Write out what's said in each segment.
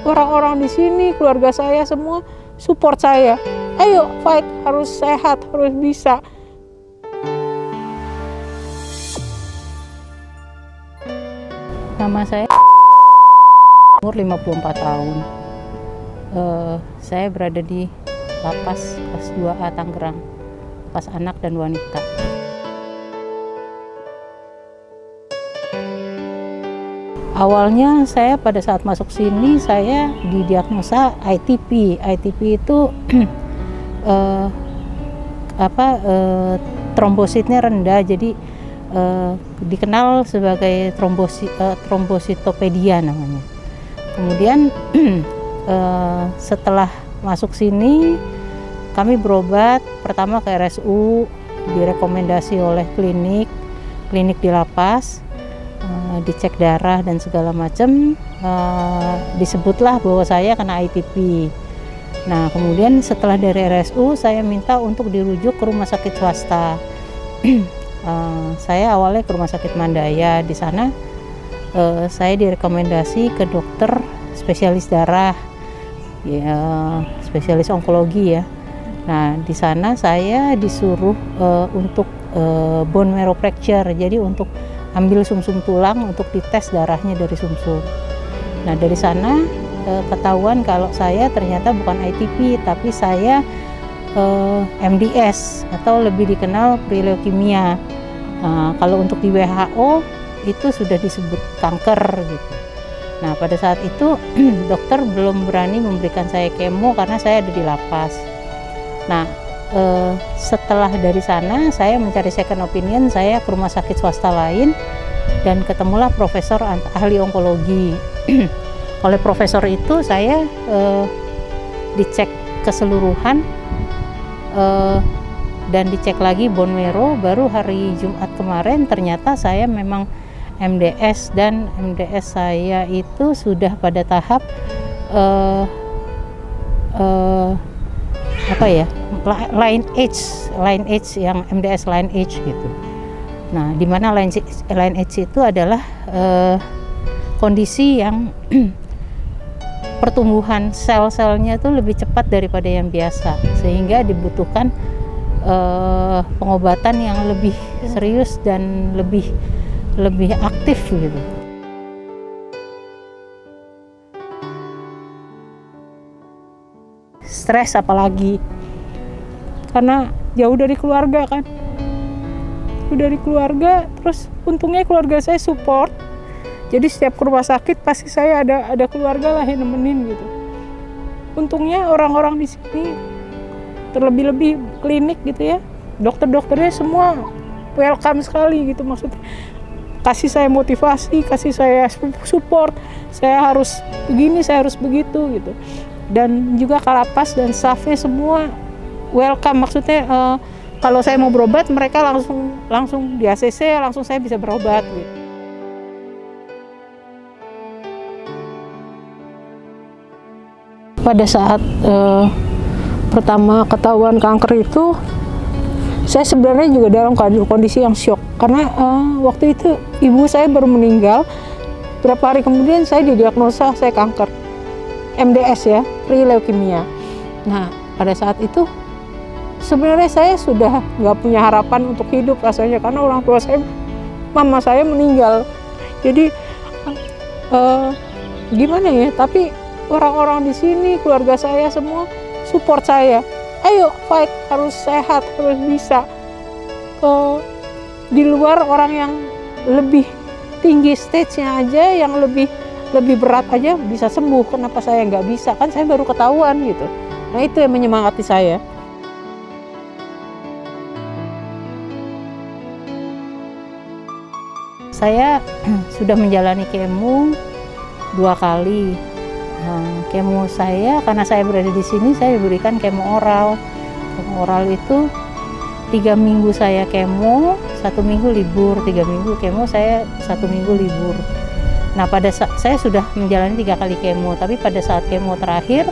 orang-orang di sini, keluarga saya semua support saya. Ayo fight, harus sehat, harus bisa. Nama saya umur 54 tahun. Saya berada di Lapas kelas 2A Tangerang, Lapas Anak dan Wanita. Awalnya saya pada saat masuk sini saya didiagnosa ITP. ITP itu trombositnya rendah, jadi dikenal sebagai trombositopedia namanya. Kemudian setelah masuk sini kami berobat pertama ke RSU, direkomendasi oleh klinik di lapas, dicek darah dan segala macam, disebutlah bahwa saya kena ITP. Nah, kemudian setelah dari RSU saya minta untuk dirujuk ke rumah sakit swasta. Saya awalnya ke rumah sakit Mandaya. Di sana saya direkomendasi ke dokter spesialis darah, ya, spesialis onkologi ya. Nah, di sana saya disuruh untuk bone marrow fracture, jadi untuk ambil sumsum tulang untuk dites darahnya dari sumsum. Nah, dari sana ketahuan kalau saya ternyata bukan ITP, tapi saya MDS atau lebih dikenal pre-leukemia. Kalau untuk di WHO itu sudah disebut kanker gitu. Nah, pada saat itu dokter belum berani memberikan saya kemo karena saya ada di lapas. Nah, setelah dari sana saya mencari second opinion, saya ke rumah sakit swasta lain dan ketemulah profesor ahli onkologi. Oleh profesor itu saya dicek keseluruhan dan dicek lagi bone marrow. Baru hari Jumat kemarin ternyata saya memang MDS, dan MDS saya itu sudah pada tahap line H yang MDS line H gitu. Nah, di mana line H itu adalah kondisi yang pertumbuhan sel-selnya itu lebih cepat daripada yang biasa, sehingga dibutuhkan pengobatan yang lebih serius dan lebih aktif gitu. Stres apalagi karena jauh dari keluarga kan, terus untungnya keluarga saya support, jadi setiap ke rumah sakit pasti saya ada keluarga lah yang nemenin gitu. Untungnya orang-orang di sini, terlebih-lebih klinik gitu ya, dokter-dokternya semua welcome sekali gitu, maksudnya kasih saya motivasi, kasih saya support, saya harus begini, saya harus begitu gitu. Dan juga Kalapas dan staffnya semua welcome, maksudnya kalau saya mau berobat mereka langsung di ACC, langsung saya bisa berobat gitu. Pada saat pertama ketahuan kanker itu, saya sebenarnya juga dalam kondisi yang syok karena waktu itu ibu saya baru meninggal. Beberapa hari kemudian saya didiagnosa saya kanker MDS ya, pre-leukemia. Nah, pada saat itu sebenarnya saya sudah nggak punya harapan untuk hidup rasanya, karena orang tua saya, mama saya meninggal. Jadi gimana ya? Tapi orang-orang di sini, keluarga saya semua support saya. Ayo fight, harus sehat, harus bisa. Di luar orang yang lebih tinggi stage-nya aja, yang lebih berat aja bisa sembuh, kenapa saya nggak bisa? Kan saya baru ketahuan gitu. Nah, itu yang menyemangati saya. Saya sudah menjalani kemo 2 kali. Kemo saya, karena saya berada di sini, saya diberikan kemo oral. Kemo oral itu 3 minggu saya kemo, 1 minggu libur. 3 minggu kemo, saya 1 minggu libur. Nah, pada saat saya sudah menjalani 3 kali kemo, tapi pada saat kemo terakhir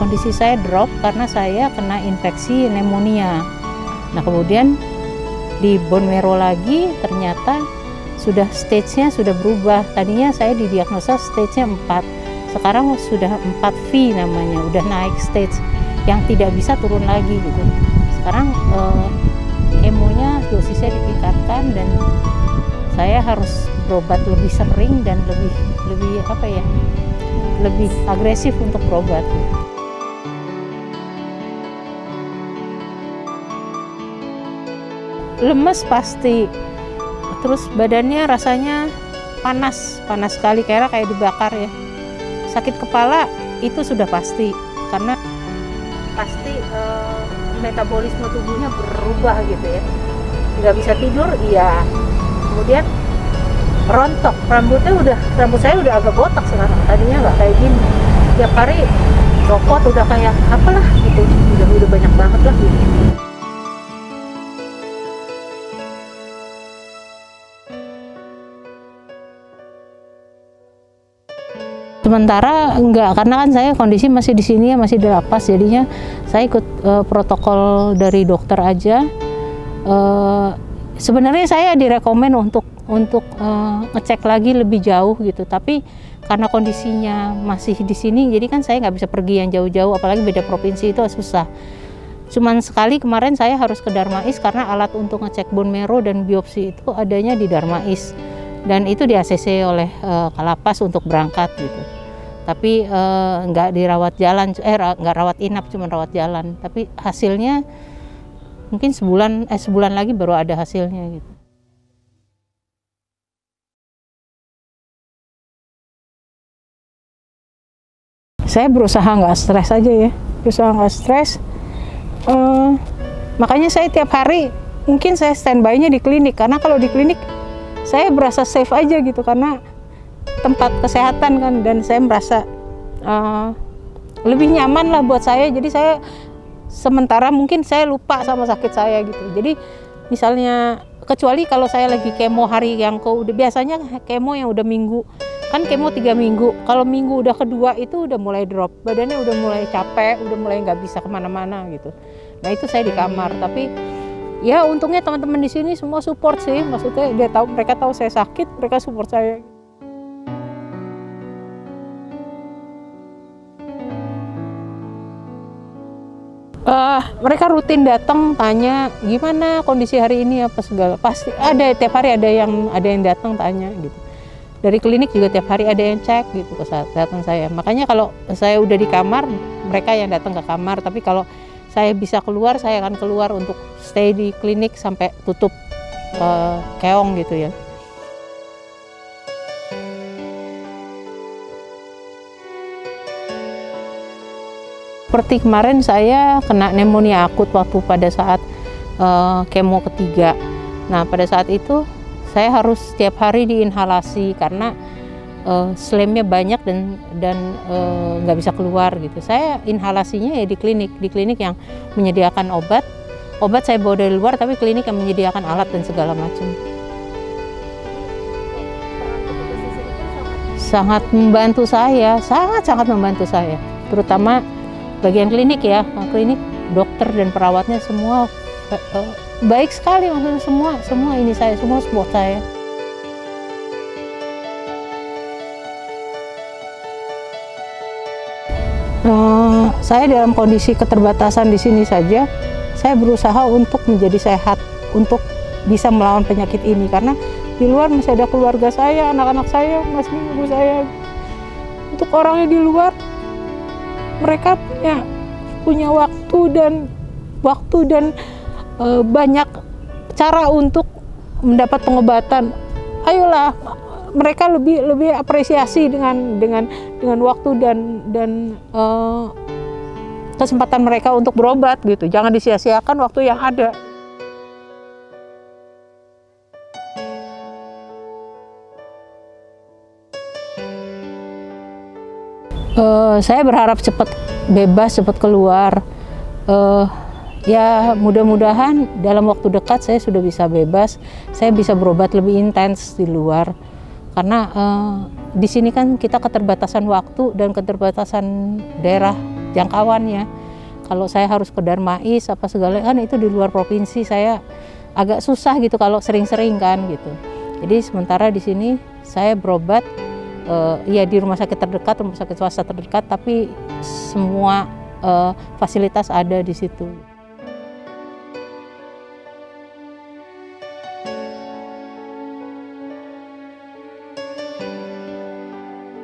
kondisi saya drop karena saya kena infeksi pneumonia. Nah, kemudian di bone marrow lagi ternyata sudah stage-nya sudah berubah. Tadinya saya didiagnosa stage-nya 4. Sekarang sudah 4V namanya, udah naik stage yang tidak bisa turun lagi gitu. Sekarang kemonya dosisnya ditingkatkan dan saya harus berobat lebih sering dan lebih apa ya, lebih agresif untuk berobat. Lemes pasti, terus badannya rasanya panas sekali, kayak dibakar ya. Sakit kepala itu sudah pasti, karena pasti metabolisme tubuhnya berubah gitu ya. Nggak bisa tidur, iya. Kemudian rontok, rambut saya udah agak botak sekarang, tadinya nggak kayak gini. Tiap hari copot udah kayak apalah gitu, udah banyak banget lah gitu. Sementara enggak, karena kan saya kondisi masih di sini ya, masih di lapas, jadinya saya ikut protokol dari dokter aja. Sebenarnya saya direkomen untuk ngecek lagi lebih jauh gitu, tapi karena kondisinya masih di sini, jadi kan saya nggak bisa pergi yang jauh-jauh, apalagi beda provinsi itu susah. Cuman sekali kemarin saya harus ke Darmais karena alat untuk ngecek bone marrow dan biopsi itu adanya di Darmais. Dan itu di ACC oleh Kalapas untuk berangkat gitu. Tapi nggak dirawat jalan, nggak rawat inap, cuma rawat jalan. Tapi hasilnya mungkin sebulan lagi baru ada hasilnya gitu. Saya berusaha nggak stres aja ya, berusaha nggak stres. Makanya saya tiap hari mungkin saya standby-nya di klinik, karena kalau di klinik saya berasa safe aja gitu, karena tempat kesehatan kan, dan saya merasa lebih nyaman lah buat saya. Jadi saya sementara mungkin saya lupa sama sakit saya gitu. Jadi misalnya, kecuali kalau saya lagi kemo hari yang biasanya kemo yang udah minggu, kan kemo 3 minggu, kalau minggu udah kedua itu udah mulai drop, badannya udah mulai capek, udah mulai nggak bisa kemana-mana gitu. Nah itu saya di kamar, tapi ya untungnya teman-teman di sini semua support sih, maksudnya mereka tahu saya sakit, mereka support saya. Mereka rutin datang tanya gimana kondisi hari ini apa segala, pasti ada, tiap hari ada yang datang tanya gitu. Dari klinik juga tiap hari ada yang cek gitu kesehatan saya. Makanya kalau saya udah di kamar, mereka yang datang ke kamar, tapi kalau saya bisa keluar, saya akan keluar untuk stay di klinik sampai tutup keong gitu ya. Seperti kemarin saya kena pneumonia akut waktu pada saat kemo ketiga. Nah pada saat itu saya harus setiap hari diinhalasi karena slemnya banyak dan nggak bisa keluar gitu. Saya inhalasinya ya di klinik yang menyediakan obat saya bawa dari luar, tapi klinik yang menyediakan alat dan segala macam. Sangat membantu saya, sangat membantu saya, terutama bagian klinik ya, klinik dokter dan perawatnya semua baik sekali, maksudnya semua ini saya, semua support saya. Saya dalam kondisi keterbatasan di sini saja, saya berusaha untuk menjadi sehat, untuk bisa melawan penyakit ini, karena di luar masih ada keluarga saya, anak-anak saya, masih ibu saya. Untuk orangnya di luar, mereka punya waktu dan banyak cara untuk mendapat pengobatan. Ayolah, mereka lebih apresiasi dengan waktu dan kesempatan mereka untuk berobat gitu. Jangan disia-siakan waktu yang ada. Saya berharap cepat bebas, cepat keluar. Ya mudah-mudahan dalam waktu dekat saya sudah bisa bebas, saya bisa berobat lebih intens di luar. Karena di sini kan kita keterbatasan waktu dan keterbatasan daerah jangkauannya. Kalau saya harus ke Darmais apa segala kan itu di luar provinsi, saya agak susah gitu kalau sering-sering kan gitu. Jadi sementara di sini saya berobat ya di rumah sakit terdekat, rumah sakit swasta terdekat, tapi semua fasilitas ada di situ.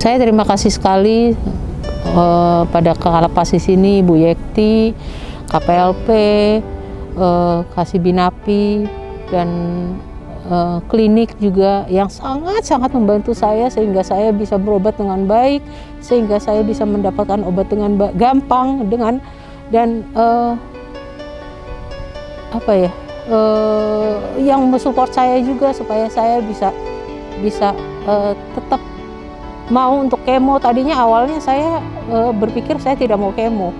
Saya terima kasih sekali pada Kalapas di sini, Bu Yekti, KPLP, Kasih Binapi, dan klinik juga yang sangat-sangat membantu saya sehingga saya bisa berobat dengan baik, sehingga saya bisa mendapatkan obat dengan gampang, dan yang mensupport saya juga supaya saya bisa tetap mau untuk kemo. Tadinya awalnya saya berpikir saya tidak mau kemo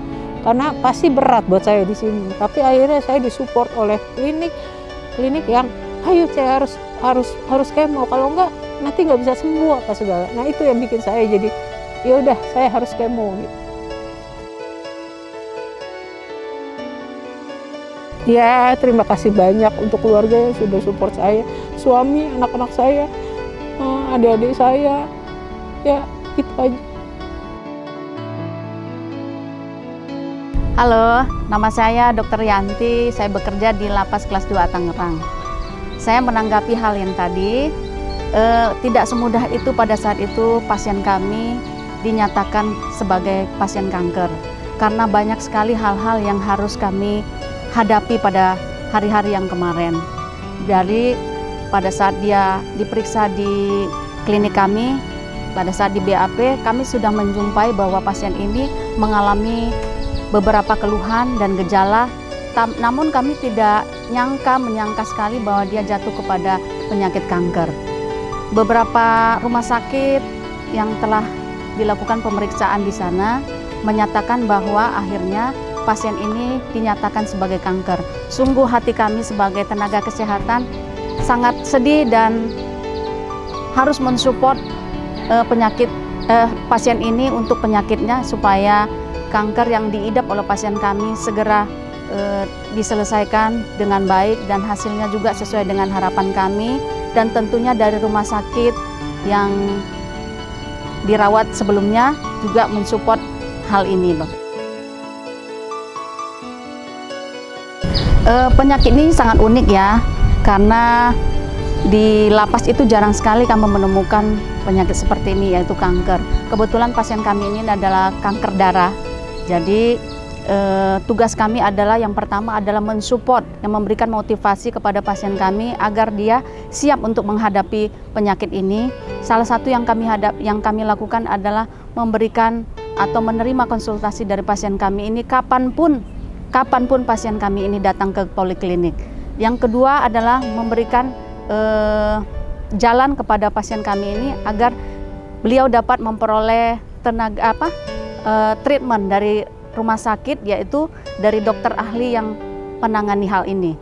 karena pasti berat buat saya di sini. Tapi akhirnya saya disupport oleh klinik yang ayo saya harus kemo, kalau enggak nanti nggak bisa sembuh apa segala. Nah itu yang bikin saya jadi ya udah saya harus kemo gitu. Ya terima kasih banyak untuk keluarga yang sudah support saya, suami, anak-anak saya, adik-adik saya. Ya, gitu aja. Halo, nama saya Dr. Yanti, saya bekerja di Lapas Kelas 2 Tangerang. Saya menanggapi hal yang tadi, tidak semudah itu pada saat itu pasien kami dinyatakan sebagai pasien kanker. Karena banyak sekali hal-hal yang harus kami hadapi pada hari-hari yang kemarin. Dari pada saat dia diperiksa di klinik kami, pada saat di BAP, kami sudah menjumpai bahwa pasien ini mengalami beberapa keluhan dan gejala, namun kami tidak menyangka sekali bahwa dia jatuh kepada penyakit kanker. Beberapa rumah sakit yang telah dilakukan pemeriksaan di sana menyatakan bahwa akhirnya pasien ini dinyatakan sebagai kanker. Sungguh hati kami sebagai tenaga kesehatan sangat sedih dan harus mensupport pasien ini untuk penyakitnya supaya kanker yang diidap oleh pasien kami segera diselesaikan dengan baik dan hasilnya juga sesuai dengan harapan kami, dan tentunya dari rumah sakit yang dirawat sebelumnya juga mensupport hal ini, Bang. Penyakit ini sangat unik ya, karena di lapas itu jarang sekali kami menemukan penyakit seperti ini, yaitu kanker. Kebetulan pasien kami ini adalah kanker darah. Jadi tugas kami adalah yang pertama adalah mensupport, yang memberikan motivasi kepada pasien kami agar dia siap untuk menghadapi penyakit ini. Salah satu yang kami lakukan adalah memberikan atau menerima konsultasi dari pasien kami ini kapanpun pasien kami ini datang ke poliklinik. Yang kedua adalah memberikan jalan kepada pasien kami ini agar beliau dapat memperoleh treatment dari rumah sakit, yaitu dari dokter ahli yang menangani hal ini.